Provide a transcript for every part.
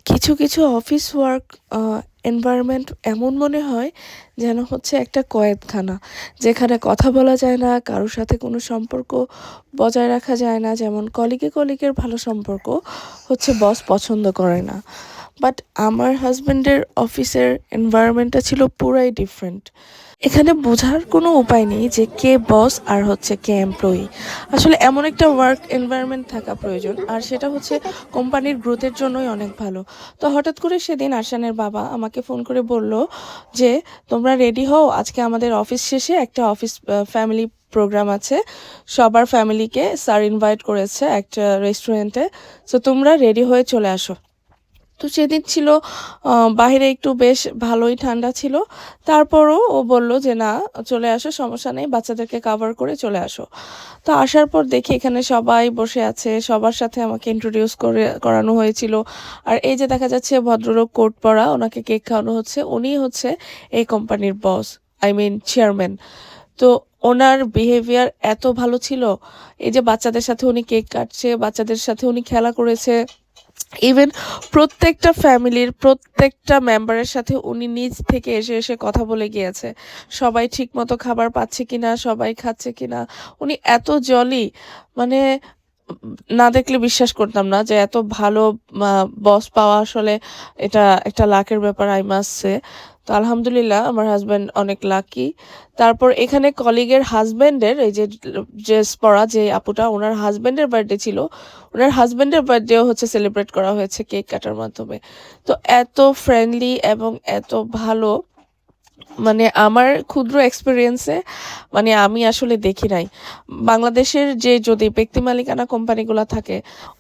কিছু, কিছু office work environment এমন মনে হয় যেন হচ্ছে একটা কয়েদখানা। যেখানে কথা বলা যায় না, কারো সাথে কোনো সম্পর্ক বজায় রাখা যায় না। যেমন কলিগের ভালো সম্পর্ক হচ্ছে বস পছন্দ করে না। বাট আমার হাসব্যান্ডের অফিসের এনভায়রনমেন্টটা ছিল পুরাই ডিফারেন্ট। এখানে বোঝার কোনো উপায় নেই যে কে বস আর হচ্ছে কে এমপ্লয়ি। আসলে এমন একটা ওয়ার্ক এনভায়রনমেন্ট থাকা প্রয়োজন, আর সেটা হচ্ছে কোম্পানির গ্রোথের জন্যই অনেক ভালো। তো হঠাৎ করে সেদিন আরশানের বাবা আমাকে ফোন করে বলল যে তোমরা রেডি হও, আজকে আমাদের অফিস শেষে একটা অফিস ফ্যামিলি প্রোগ্রাম আছে, সবার ফ্যামিলিকে স্যার ইনভাইট করেছে একটা রেস্টুরেন্টে, সো তোমরা রেডি হয়ে চলে আসো। তো সেদিন ছিল বাহিরে একটু বেশ ভালোই ঠান্ডা ছিল। তারপরও ও বলল যে না, চলে আসো, সমস্যা নেই, বাচ্চাদেরকে কাভার করে চলে আসো। তো আসার পর দেখি এখানে সবাই বসে আছে, সবার সাথে আমাকে ইন্ট্রোডিউস করানো হয়েছিল। আর এই যে দেখা যাচ্ছে ভদ্রলোক কোট পরা, ওনাকে কেক খাওয়ানো হচ্ছে, উনি হচ্ছে এই কোম্পানির বস, আই মিন চেয়ারম্যান। তো ওনার বিহেভিয়ার এত ভালো ছিল। এই যে বাচ্চাদের সাথে উনি কেক কাটছে, বাচ্চাদের সাথে উনি খেলা করেছে, ইভেন প্রত্যেকটা ফ্যামিলির প্রত্যেকটা মেম্বারের সাথে উনি নিজ থেকে এসে এসে কথা বলে গিয়েছে, সবাই ঠিক মতো খাবার পাচ্ছে কিনা, সবাই খাচ্ছে কিনা। উনি এত জলি, মানে না দেখলে বিশ্বাস করতাম না যে এত ভালো বস পাওয়া আসলে এটা একটা লাকের ব্যাপার, আই মাস্ট সে। তো আলহামদুলিল্লাহ আমার হাজব্যান্ড অনেক লাকি। তারপর এখানে কলিগের হাজব্যান্ডের এই যে ড্রেস পরা যে আপুটা, ওনার হাজব্যান্ডের বার্থডে ছিল, ওনার হাজব্যান্ডের বার্থডেও হচ্ছে সেলিব্রেট করা হয়েছে কেক কাটার মাধ্যমে। তো এত ফ্রেন্ডলি এবং এত ভালো, মানে আমার ক্ষুদ্র এক্সপিরিয়েন্সে, মানে আমি আসলে দেখি নাই। বাংলাদেশের যে যদি ব্যক্তি মালিকানা কোম্পানিগুলো থাকে,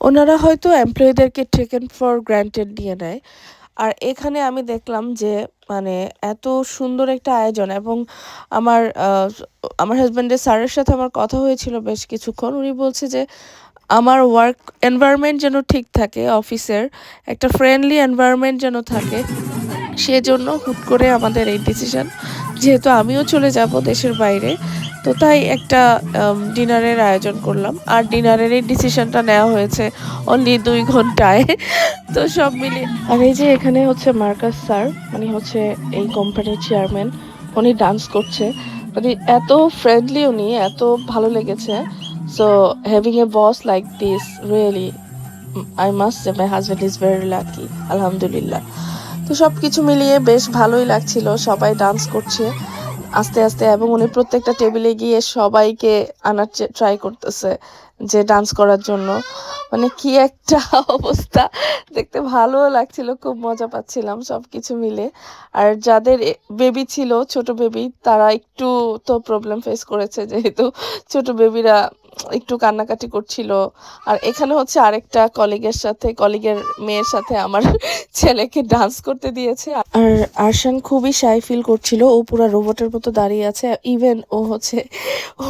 ওনারা হয়তো এমপ্লয়ীদেরকে টেকেন ফর গ্রান্টেড নিয়ে নেয়। আর এখানে আমি দেখলাম যে মানে এত সুন্দর একটা আয়োজন। এবং আমার আমার হাজব্যান্ডের স্যারের সাথে আমার কথা হয়েছিল বেশ কিছুক্ষণ। উনি বলছে যে আমার ওয়ার্ক এনভায়রনমেন্ট যেন ঠিক থাকে, অফিসের একটা ফ্রেন্ডলি এনভায়রনমেন্ট যেন থাকে, সেজন্য হুট করে আমাদের এই ডিসিশন। যেহেতু আমিও চলে যাব দেশের বাইরে, তো তাই একটা ডিনারের আয়োজন করলাম। আর ডিনারের এই ডিসিশনটা নেওয়া হয়েছে অনলি 2 ঘন্টায়। তো সব মিলে, আর এই যে এখানে হচ্ছে মার্কাস স্যার, মানে হচ্ছে এই কোম্পানির চেয়ারম্যান, উনি ডান্স করছে। মানে এত ফ্রেন্ডলি, উনি এত ভালো লেগেছে। So having a boss like this, really I must say my husband is very lucky, আলহামদুলিল্লাহ। তো সবকিছু মিলিয়ে বেশ ভালোই লাগছিল, সবাই ডান্স করছে আস্তে আস্তে, এবং উনি প্রত্যেকটা টেবিলে গিয়ে সবাইকে আনার ট্রাই করতেছে যে ডান্স করার জন্য। মানে কি একটা অবস্থা, দেখতে ভালোও লাগছিল, খুব মজা পাচ্ছিলাম সবকিছু মিলে। আর যাদের বেবি ছিল, ছোট বেবি, তারা একটু তো প্রবলেম ফেস করেছে, যেহেতু ছোট বেবিরা একটু কান্নাকাটি করছিল। আর এখানে হচ্ছে আরেকটা কলিগের মেয়ের সাথে আমার ছেলেকে ডান্স করতে দিয়েছে। আর আরশান খুবই শাই ফিল করছিল, ও পুরা রোবটের মতো দাঁড়িয়ে আছে। ইভেন ও হচ্ছে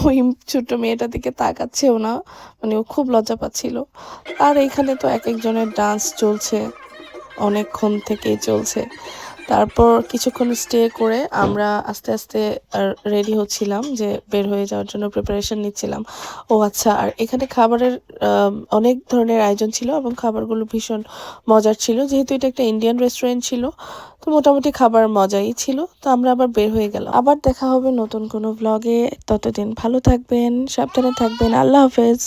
ওই ছোট্ট মেয়েটার দিকে তাকাচ্ছেও না, মানে ও খুব লজ্জা পাচ্ছিল। আর এখানে তো এক একজনের ডান্স চলছে, অনেকক্ষণ থেকেই চলছে। তারপর কিছুক্ষণ স্টে করে আমরা আস্তে আস্তে রেডি হচ্ছিলাম, যে বের হয়ে যাওয়ার জন্য প্রিপারেশন নিচ্ছিলাম। ও আচ্ছা, আর এখানে খাবারের অনেক ধরনের আয়োজন ছিল, এবং খাবারগুলো ভীষণ মজার ছিল। যেহেতু এটা একটা ইন্ডিয়ান রেস্টুরেন্ট ছিল, তো মোটামুটি খাবার মজাই ছিল। তো আমরা আবার বের হয়ে গেলাম। আবার দেখা হবে নতুন কোনো ভ্লগে। ততদিন ভালো থাকবেন, সাবধানে থাকবেন। আল্লাহ হাফেজ।